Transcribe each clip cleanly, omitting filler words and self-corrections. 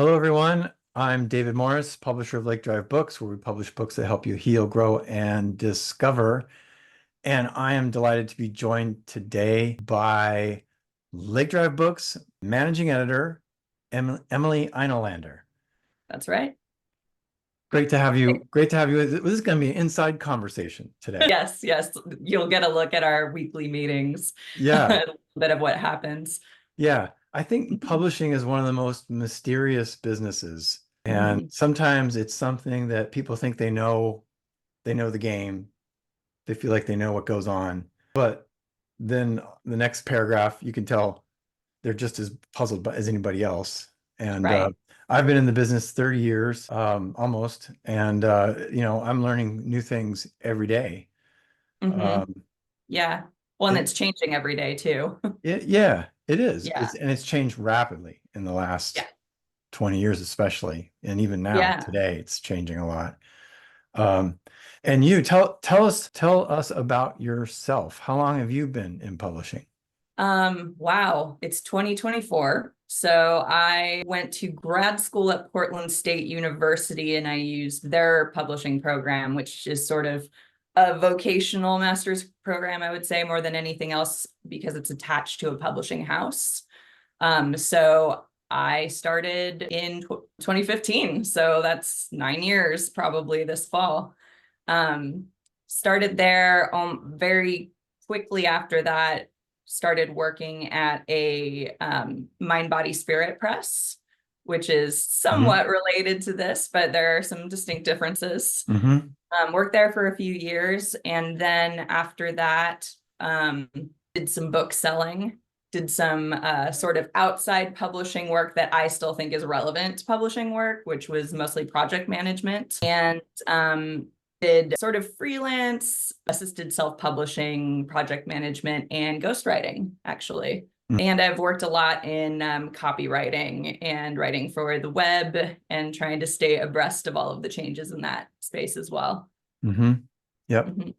Hello, everyone. I'm David Morris, publisher of Lake Drive Books, where we publish books that help you heal, grow, and discover. And I am delighted to be joined today by Lake Drive Books managing editor, Emily Einolander. That's right. Great to have you. Great to have you. This is going to be an inside conversation today. Yes, yes. You'll get a look at our weekly meetings, a Yeah, little bit of what happens. yeah. I think publishing is one of the most mysterious businesses. And Mhm. sometimes it's something that people think they know the game. They feel like they know what goes on. But then the next paragraph, you can tell they're just as puzzled as anybody else. And Right. I've been in the business 30 years, almost. And, I'm learning new things every day. hmm Um, Yeah. Well, and it, it's changing every day too. yeah, it is. Yeah. It's changed rapidly in the Yeah. last 20 years, especially. And even now, Yeah. today, it's changing a lot. Um, and you tell us about yourself. How long have you been in publishing? Wow. It's 2024. So I went to grad school at Portland State University and I used their publishing program, which is sort of a vocational master's program, I would say, more than anything else, because it's attached to a publishing house. So I started in 2015. So that's 9 years probably this fall. Um, Started there very quickly after that, started working at a mind, body, spirit press, which is Hmm. somewhat related to this, but there are some distinct differences. Hmm. Worked there for a few years. And then after that, um, did some book selling, did some sort of outside publishing work that I still think is relevant publishing work, which was mostly project management. And did sort of freelance, assisted self-publishing, project management, and ghostwriting, actually. And I've worked a lot in copywriting and writing for the web and trying to stay abreast of all of the changes in that space as well. Hmm. Yep. Mhm.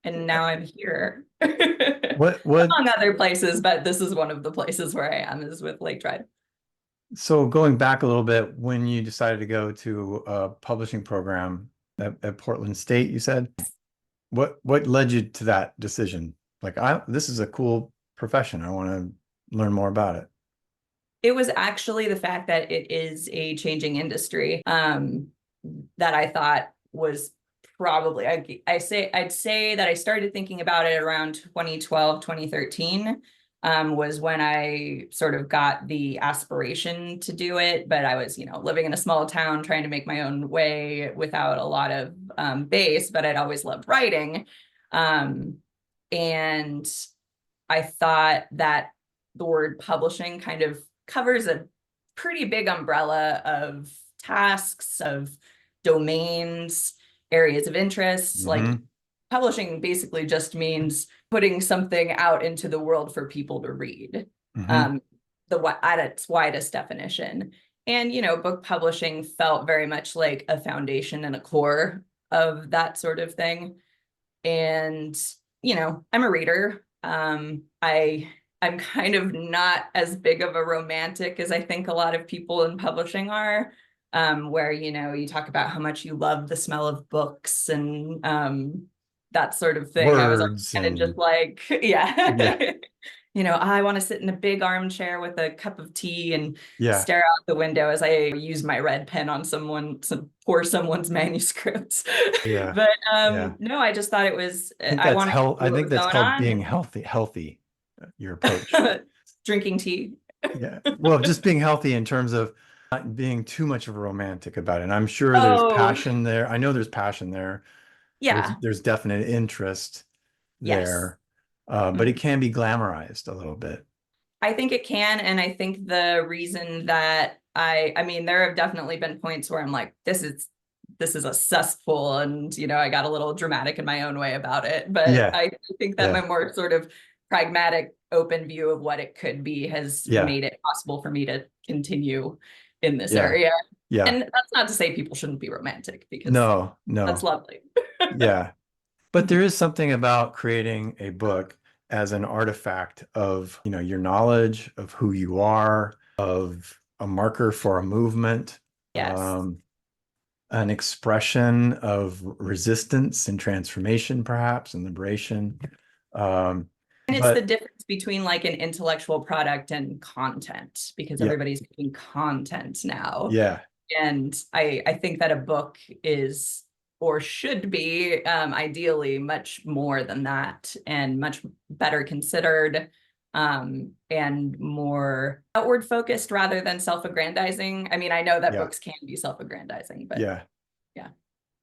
And now I'm here. What, Among other places, but this is one of the places where I am, is with Lake Drive. so going back a little bit, when you decided to go to a publishing program at Portland State, you said, what led you to that decision? Like, this is a cool profession. I want to learn more about it. It was actually the fact that it is a changing industry that I thought was probably, I'd say that I started thinking about it around 2012, 2013, was when I sort of got the aspiration to do it. But I was, living in a small town trying to make my own way without a lot of base, but I'd always loved writing. Um, and I thought that the word publishing kind of covers a pretty big umbrella of tasks, of domains, areas of interest. Like Hmm. publishing basically just means putting something out into the world for people to read, Hmm. um, at its widest definition. And, book publishing felt very much like a foundation and a core of that sort of thing. And, I'm a reader. I'm kind of not as big of a romantic as I think a lot of people in publishing are, where, you talk about how much you love the smell of books and that sort of thing. I was Words kind of just and like, yeah, yeah. I want to sit in a big armchair with a cup of tea and yeah, stare out the window as I use my red pen on someone's manuscript. yeah, But yeah. no, I just thought I wanted to I see what think was that's going called on being and healthy, your approach. drinking tea. Yeah. Well, just being healthy in terms of not being too much of a romantic about it. And I'm sure there's Oh, passion there. I know there's passion there. yeah. There's definite interest Yes. there. But it Mhm. can be glamorized a little bit. I think it can. And I think the reason that I mean, there have definitely been points where I'm like, this is a cesspool. And, I got a little dramatic in my own way about it. But Yeah. I think that my Yeah. more sort of pragmatic, open view of what it could be has Yeah. made it possible for me to continue in this Yeah. area. Yeah. And that's not to say people shouldn't be romantic, because No, that's no. lovely. Yeah. But there is something about creating a book as an artifact of, your knowledge, of who you are, of a marker for a movement, Yes. an expression of resistance and transformation, perhaps, and liberation. And it's the But difference between like an intellectual product and content, because yeah, everybody's making content now. yeah, And I think that a book is or should be ideally much more than that, and much better considered, and more outward focused rather than self-aggrandizing. I mean, I know that yeah, books can be self-aggrandizing, but yeah, yeah.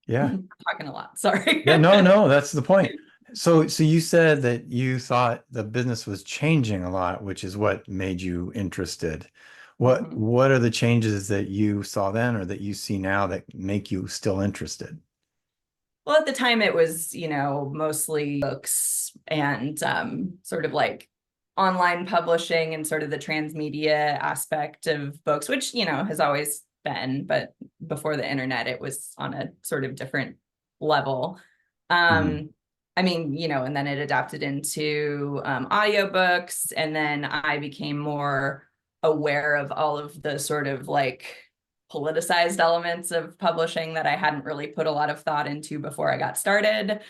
yeah. I'm talking a lot. Sorry. Yeah, no, no, that's the point. So you said that you thought the business was changing a lot, which is what made you interested. What Mhm. what are the changes that you saw then or that you see now that make you still interested? Well, at the time it was, mostly books and sort of like online publishing and sort of the transmedia aspect of books, which, has always been, but before the internet, it was on a sort of different level. Mhm. Um, I mean, and then it adapted into audiobooks, and then I became more aware of all of the sort of like politicized elements of publishing that I hadn't really put a lot of thought into before I got started.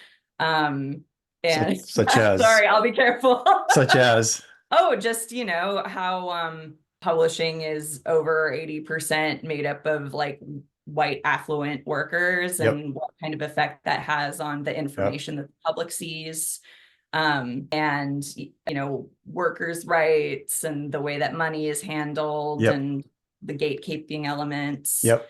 Such, And such as sorry, I'll be careful. such as Oh, just, how publishing is over 80% made up of like white affluent workers, yep, and what kind of effect that has on the yep, information that the public sees. And workers' rights and the way that money is handled, yep, and the gatekeeping elements. yep,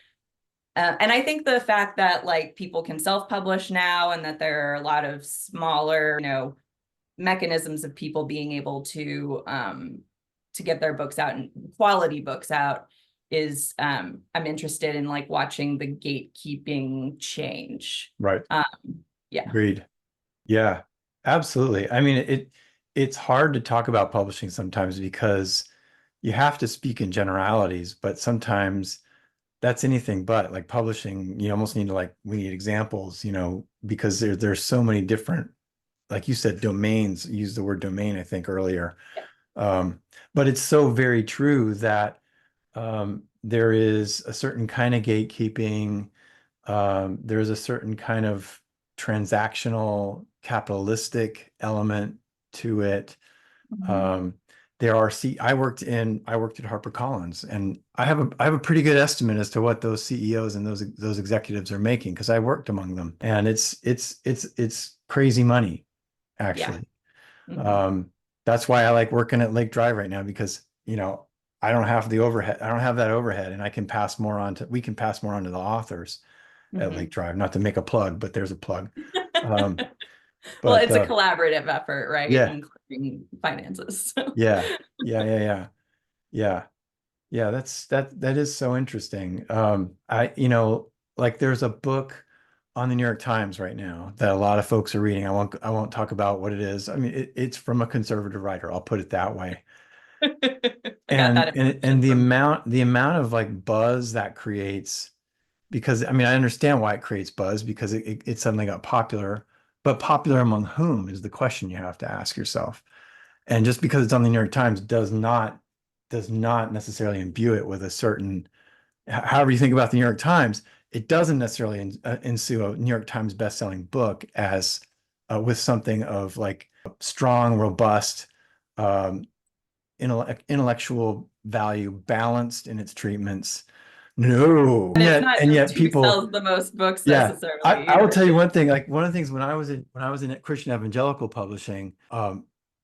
And I think the fact that like people can self-publish now, and that there are a lot of smaller, mechanisms of people being able to get their books out, and quality books out, is I'm interested in like watching the gatekeeping change. right. Um, yeah. Agreed. Yeah, absolutely. I mean, it's hard to talk about publishing sometimes because you have to speak in generalities, but sometimes that's anything but like publishing. You almost need to like we need examples, because there's so many different, like you said, domains. You used the word domain, I think, earlier. Um, but it's so very true that there is a certain kind of gatekeeping. There's a certain kind of transactional capitalistic element to it. Mhm. Um, there are I worked at HarperCollins, and I have a pretty good estimate as to what those CEOs and those executives are making because I worked among them, and it's crazy money, Yeah. actually. Mhm. Um, that's why I like working at Lake Drive right now because, I don't have the overhead. I don't have that overhead, and we can pass more on to the authors at Lake Mhm. Drive. Not to make a plug, but there's a plug. Um, Well, but it's a collaborative effort, right? yeah, Including finances. So. yeah, yeah, yeah, yeah, yeah, yeah. That is so interesting. Like there's a book on the New York Times right now that a lot of folks are reading. I won't talk about what it is. I mean, it's from a conservative writer. I'll put it that way. I got And that and and information from. the amount of like buzz that creates, because I mean I understand why it creates buzz because it suddenly got popular, but popular among whom is the question you have to ask yourself. And just because it's on the New York Times does not necessarily imbue it with a certain, however you think about the New York Times, it doesn't necessarily ensue a New York Times best-selling book as with something of like strong, robust, um, intellectual value, balanced in its treatments. No. And And it's yet, not and just yet who people, sells the most books yeah. I, necessarily I will either. tell you one thing, like one of the things when I was in Christian evangelical publishing,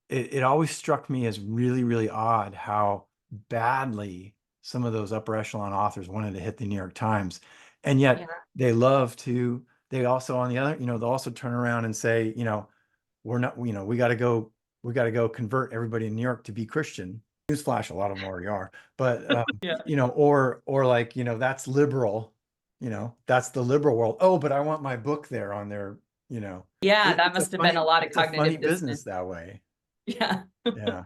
it always struck me as really, really odd how badly some of those upper echelon authors wanted to hit the New York Times. And Yeah. yet they love to, they also on the other, they'll also turn around and say, we're not, we got to go convert everybody in New York to be Christian. Newsflash, a lot of them already are, but Yeah. or like, that's liberal, that's the liberal world. Oh, but I want my book there on their, Yeah, it, that it's a must have been a funny, lot of it's a funny cognitive dissonance. business that way. Yeah. Yeah.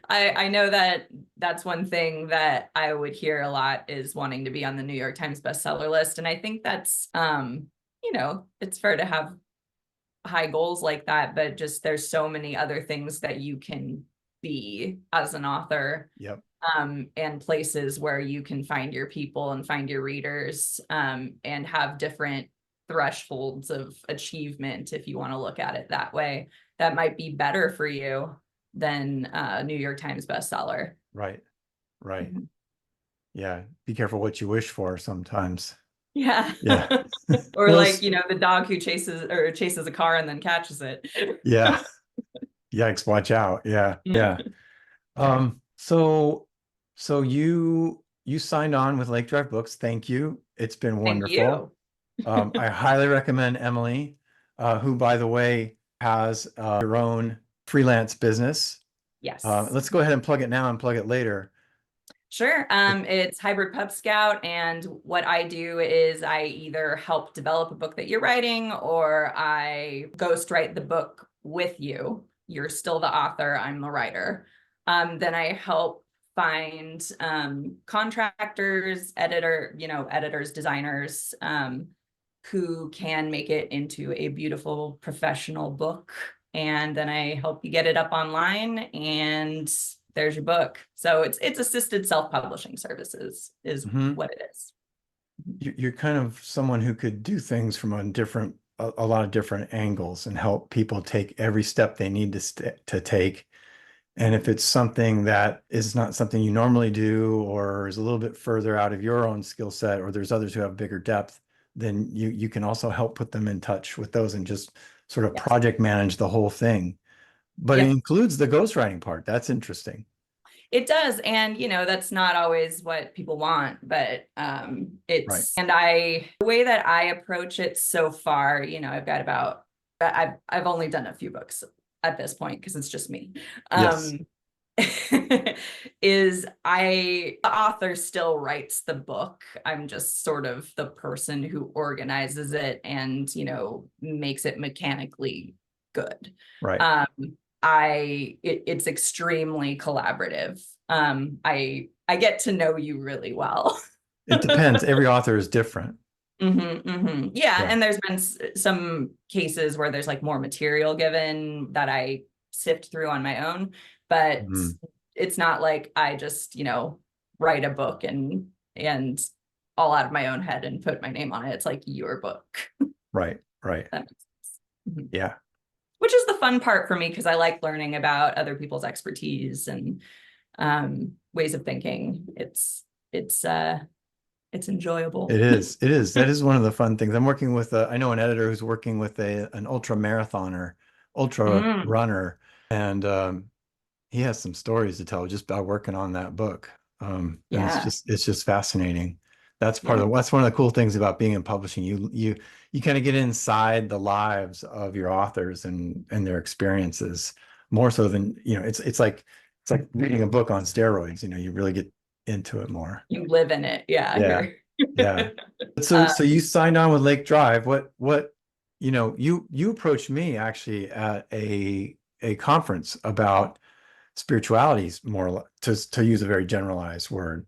I know that that's one thing that I would hear a lot, is wanting to be on the New York Times bestseller list. And I think that's it's fair to have high goals like that, but just there's so many other things that you can be as an author. Yep. and places where you can find your people and find your readers, and have different thresholds of achievement, if you want to look at it that way, that might be better for you than a New York Times bestseller. Right. Right. Mhm. Yeah. Be careful what you wish for sometimes. Yeah. Yeah. Or Well, like, the dog who chases a car and then catches it. yeah. Yikes, watch out. Yeah. Yeah. So you signed on with Lake Drive Books. Thank you. It's been Thank wonderful. you. I highly recommend Emily, who, by the way, has her own freelance business. Yes. Let's go ahead and plug it now and plug it later. Sure. It's Hybrid Pub Scout, and what I do is I either help develop a book that you're writing, or I ghostwrite the book with you. You're still the author, I'm the writer. Then I help find contractors, editors, designers, who can make it into a beautiful professional book. And then I help you get it up online, and there's your book. So it's assisted self-publishing services is Mhm. what it is. You're kind of someone who could do things from a lot of different angles and help people take every step they need to take. And if it's something that is not something you normally do, or is a little bit further out of your own skill set, or there's others who have bigger depth, then you can also help put them in touch with those and just sort of Yes. project manage the whole thing. But it Yep. includes the ghostwriting part. That's interesting. It does. And, that's not always what people want, but Right. the way that I approach it so far, I've only done a few books at this point because it's just me. Yes. Um, the author still writes the book. I'm just sort of the person who organizes it and, makes it mechanically good. Right. Um, it's extremely collaborative. I get to know you really well. It depends. Every author is different. Yeah, Yeah. and there's been some cases where there's like more material given that I sift through on my own, but Mhm. it's not like I just, write a book and all out of my own head and put my name on it. It's like your book. Right. Right. That makes sense. Mhm. Yeah. Which is the fun part for me because I like learning about other people's expertise and ways of thinking. It's enjoyable. It is. It is. That is one of the fun things. I'm working with I know an editor who's working with an ultra marathoner, ultra Mm, runner, and he has some stories to tell just by working on that book. And yeah, it's just fascinating. yeah. That's one of the cool things about being in publishing. You kind of get inside the lives of your authors and their experiences more so than, it's like reading a book on steroids, you really get into it more. You live in it. Yeah, Yeah. you're Yeah. So uh, so you signed on with Lake Drive. You approached me actually at a conference about spiritualities, to use a very generalized word.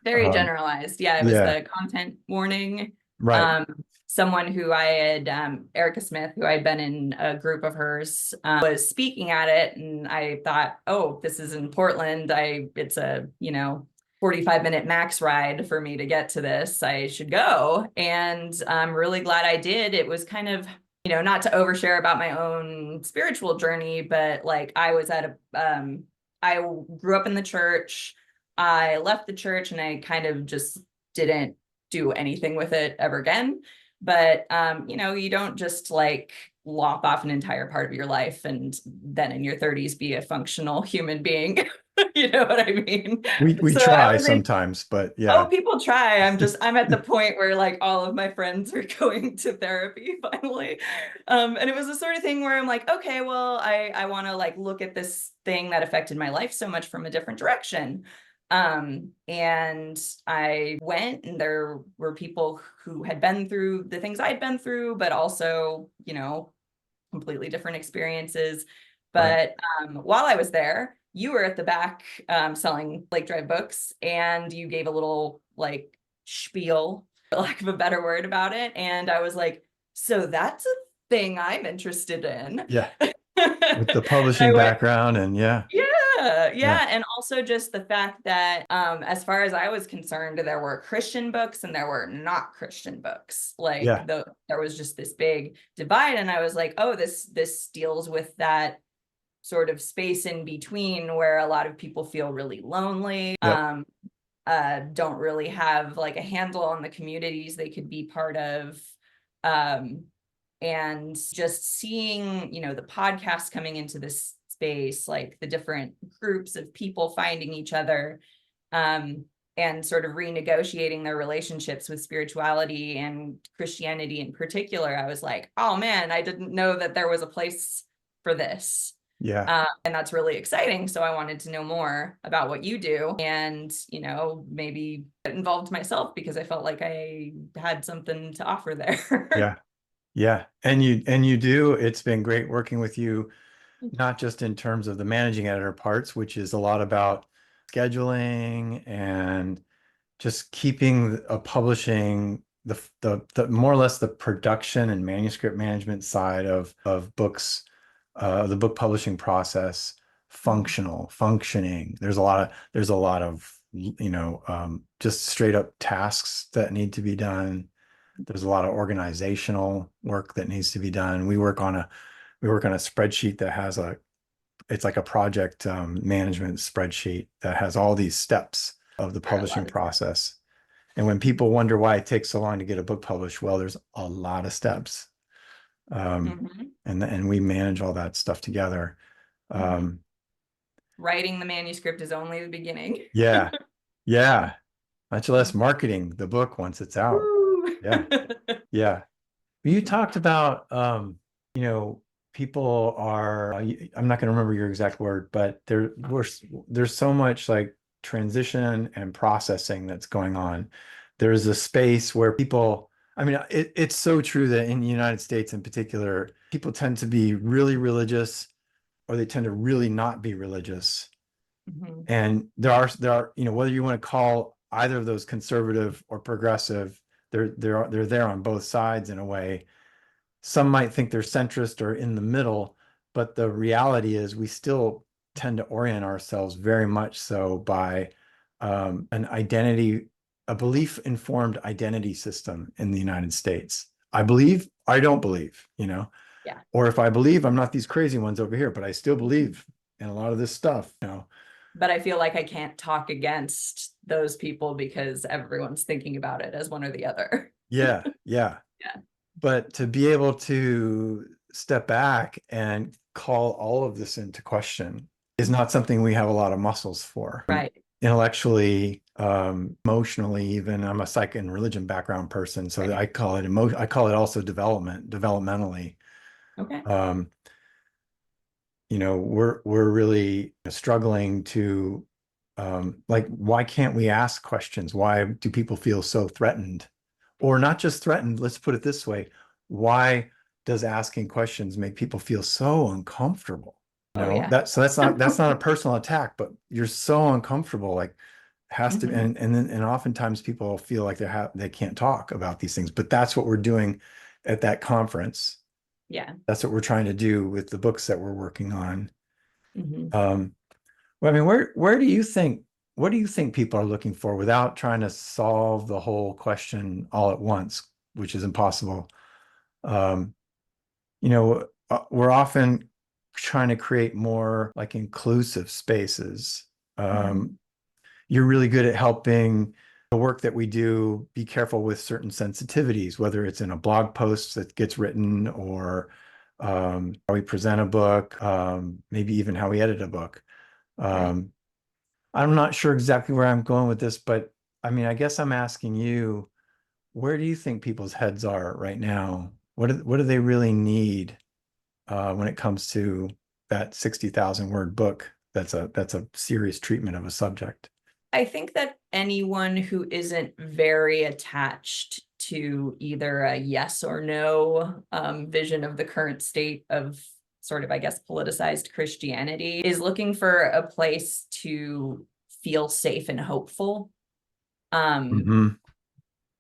very generalized. Yeah, it was Yeah, the content warning. right. Um, Someone who I had, Erica Smith, who I'd been in a group of hers, was speaking at it, and I thought, oh, this is in Portland. It's a 45-minute max ride for me to get to this. I should go, and I'm really glad I did. It was kind of, not to overshare about my own spiritual journey, but like I grew up in the church. I left the church and I kind of just didn't do anything with it ever again. But you don't just like lop off an entire part of your life and then in your 30s be a functional human being. You know what I mean? We So I try was like, sometimes, but oh, yeah. people try. I'm at the point where like all of my friends are going to therapy finally. And it was the sort of thing where I'm like, okay, well, I want to like look at this thing that affected my life so much from a different direction. And I went, and there were people who had been through the things I'd been through, but also, completely different experiences. Right. But while I was there, you were at the back selling Lake Drive books, and you gave a little like spiel, for lack of a better word, about it. And I was like, so that's a thing I'm interested in. Yeah. With the And I publishing went, background and yeah. yeah. Yeah. And also just the fact that, as far as I was concerned, there were Christian books and there were not Christian books. Like there was just this big divide. And I was like, oh, this deals with that sort of space in between where a lot of people feel really lonely, don't really have like a handle on the communities they could be part of. And just seeing, the podcast coming into this space, like the different groups of people finding each other, and sort of renegotiating their relationships with spirituality and Christianity in particular, I was like, oh man, I didn't know that there was a place for this. And that's really exciting. So I wanted to know more about what you do and, maybe get involved myself because I felt like I had something to offer there. Yeah. And you do. It's been great working with you, not just in terms of the managing editor parts, which is a lot about scheduling and just keeping a publishing the more or less the production and manuscript management side of books, the book publishing process functioning. There's a lot of just straight up tasks that need to be done. There's a lot of organizational work that needs to be done. We work on a spreadsheet that has it's like a project management spreadsheet that has all these steps of the publishing process. And when people wonder why it takes so long to get a book published, well, there's a lot of steps. And we manage all that stuff together. Writing the manuscript is only the beginning. Yeah. Much less marketing the book once it's out. Yeah. You talked about, people are, I'm not going to remember your exact word, but there's so much like transition and processing that's going on. There's a space where people, it's so true that in the United States in particular, people tend to be really religious or they tend to really not be religious. And there are, whether you want to call either of those conservative or progressive, they're there on both sides in a way. Some might think they're centrist or in the middle, but the reality is we still tend to orient ourselves very much so by a belief-informed identity system in the United States. I believe, I don't believe, or if I believe, I'm not these crazy ones over here, but I still believe in a lot of this stuff, But I feel like I can't talk against those people because everyone's thinking about it as one or the other. Yeah. But to be able to step back and call all of this into question is not something we have a lot of muscles for. Right. Intellectually, emotionally, even. I'm a psych and religion background person, so I call it I call it also developmentally. Okay. We're really struggling to why can't we ask questions? Why do people feel so threatened? Or not just threatened, let's put it this way. Why does asking questions make people feel so uncomfortable? That's not a personal attack, but you're so uncomfortable, like has to, and oftentimes people feel like they can't talk about these things, but that's what we're doing at that conference. Yeah. That's what we're trying to do with the books that we're working on. Well, where do you think, what do you think people are looking for without trying to solve the whole question all at once, which is impossible? We're often trying to create more like inclusive spaces. You're really good at helping the work that we do be careful with certain sensitivities, whether it's in a blog post that gets written or how we present a book, maybe even how we edit a book. I'm not sure exactly where I'm going with this, but I guess I'm asking you, where do you think people's heads are right now? What do they really need when it comes to that 60,000 word book? That's a serious treatment of a subject. I think that anyone who isn't very attached to either a yes or no vision of the current state of sort of, I guess, politicized Christianity is looking for a place to feel safe and hopeful.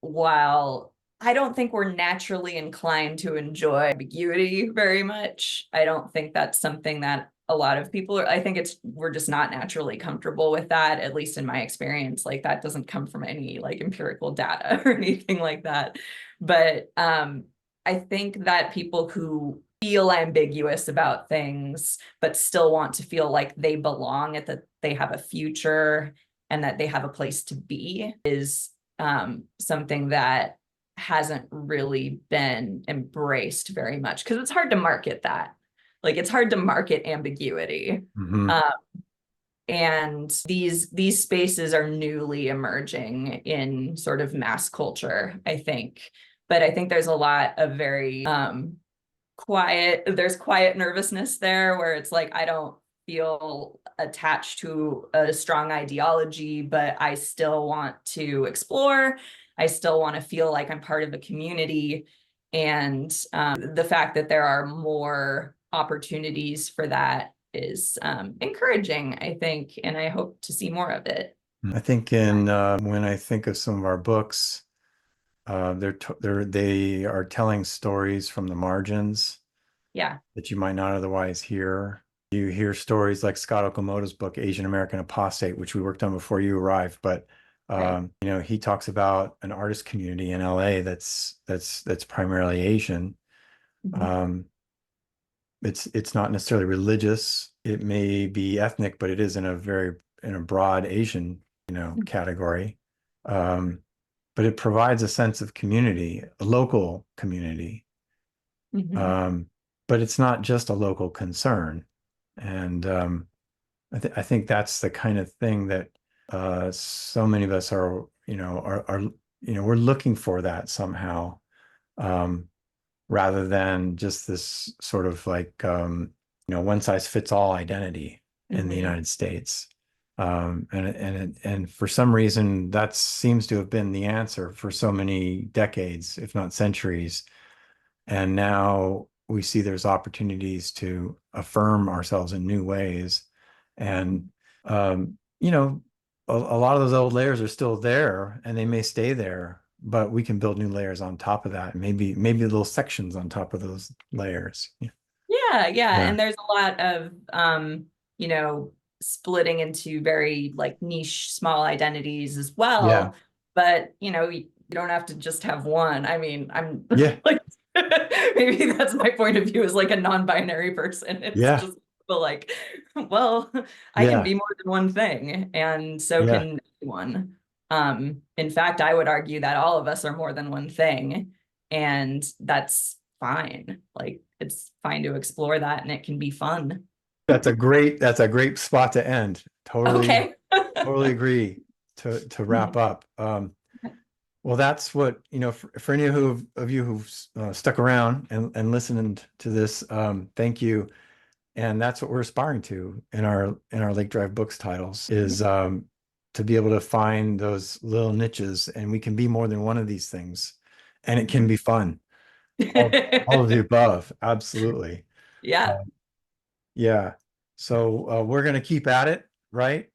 While I don't think we're naturally inclined to enjoy ambiguity very much, I don't think that's something that a lot of people are, I think we're just not naturally comfortable with that, at least in my experience. Like that doesn't come from any like empirical data or anything like that. But I think that people who feel ambiguous about things, but still want to feel like they belong, that they have a future and that they have a place to be, is something that hasn't really been embraced very much, because it's hard to market that. Like it's hard to market ambiguity. Mhm. And these spaces are newly emerging in sort of mass culture, I think. But I think there's a lot of very there's quiet nervousness there, where it's like, I don't feel attached to a strong ideology, but I still want to explore. I still want to feel like I'm part of a community. And the fact that there are more opportunities for that is encouraging, I think, and I hope to see more of it. I think when I think of some of our books, they are telling stories from the margins Yeah. that you might not otherwise hear. You hear stories like Scott Okamoto's book, Asian American Apostate, which we worked on before you arrived. But Right. he talks about an artist community in LA that's primarily Asian. Mhm. Um, it's not necessarily religious. It may be ethnic, but it is in a broad Asian, category. But it provides a sense of community, a local community. Mhm. Um, but it's not just a local concern. And I think that's the kind of thing that so many of us are we're looking for that somehow, rather than just this sort of like one size fits all identity in the Mhm. United States. And for some reason that seems to have been the answer for so many decades, if not centuries. And now we see there's opportunities to affirm ourselves in new ways. And, a lot of those old layers are still there and they may stay there, but we can build new layers on top of that. Maybe little sections on top of those layers. Yeah, Yeah. and there's a lot of you know, splitting into very like niche small identities as Yeah. well. But you don't have to just have one. I mean, I'm Yeah. like maybe that's my point of view as like a non-binary person. It's Yeah. just like, well, I can Yeah. be more than one thing, and so Yeah. can anyone. In fact, I would argue that all of us are more than one thing, and that's fine. Like it's fine to explore that, and it can be fun. That's a great spot to end. Totally, Okay. totally agree to wrap up. Well, that's what, for any of you who've stuck around and listened to this, thank you. And that's what we're aspiring to in our Lake Drive Books titles, is to be able to find those little niches, and we can be more than one of these things, and it can be fun. All of the above, absolutely. Yeah. Yeah. So we're going to keep at it, right?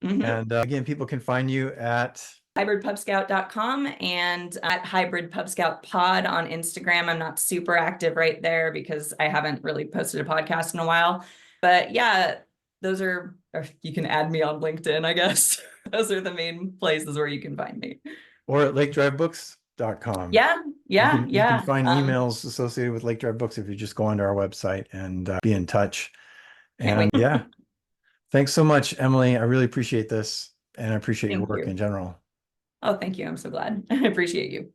Hmm. And again, people can find you at hybridpubscout.com and at Hybrid Pub Scout Pod on Instagram. I'm not super active right there because I haven't really posted a podcast in a while. But yeah, those are, or you can add me on LinkedIn, I guess. Those are the main places where you can find me. or at lakedrivebooks.com. Yeah, You yeah, can you can yeah. find emails associated with Lake Drive Books if you just go onto our website and be in touch. Can't And wait. yeah, thanks so much, Emily. I really appreciate this, and I appreciate your Thank work in you. general. Oh, thank you. I'm so glad. I appreciate you.